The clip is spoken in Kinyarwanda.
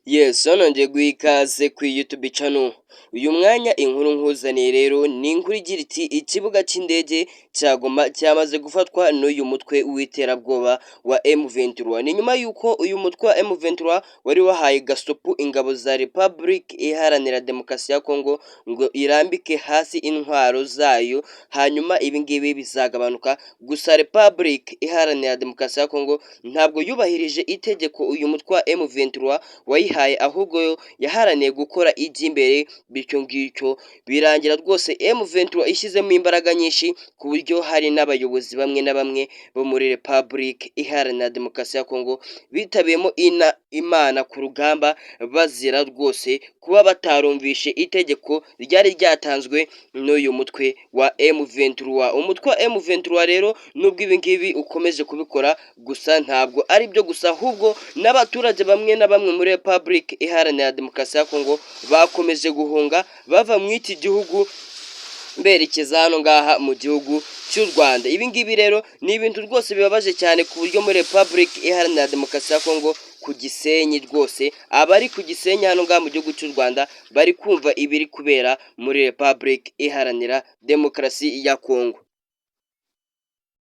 Yes, hano ngiye guha ikaze ku YouTube channel. Uyu mwanya inkuru nkuzaniye rero ni inkuru igira iti ikibuga cy'indege cya Goma cyamaze gufatwa n'uyu mutwe w'iterabwoba wa M23. Ni nyuma yuko uyu mutwe wa M23 wari wahaye gasopu ingabo za Republic Iharanira Demokarasi ya Kongo ngo irambike hasi intwaro zayo, hanyuma ibi ngibi bizagabanuka. Gusa Republic Iharanira Demokarasi ya Kongo ntabwo yubahirije itegeko uyu mutwe wa M23 wayihaye, ahubwo yo yaharaniye gukora iby'imbere, bityo ngicyo birangira rwose M23 ishyizemo imbaraga nyinshi ku buryo hari n'abayobozi bamwe na bamwe bo muri Republic Iharanira Demokarasi ya Kongo bitabiyemo imana ku rugamba, bazira rwose kuba batarumvishe itegeko ryari ryatanzwe n'uyu mutwe wa M23. Umutwe wa M23 rero nubwo ibi ngibi ukomeje kubikora, gusa ntabwo ari byo gusa, ahubwo n'abaturage bamwe na bamwe muri Republic Iharanira Demokarasi ya Kongo bakomeje guhunga bava mu iki gihugu berekeza hano ngaha mu gihugu cy'u Rwanda. Ibi ngibi rero ni ibintu rwose bibabaje cyane ku buryo muri Republic Iharanira Demokarasi ya Kongo ku Gisenyi rwose abari ku Gisenyi hano ngaha mu gihugu cy'u Rwanda bari kumva ibiri kubera muri Republic Iharanira Demokarasi ya Kongo.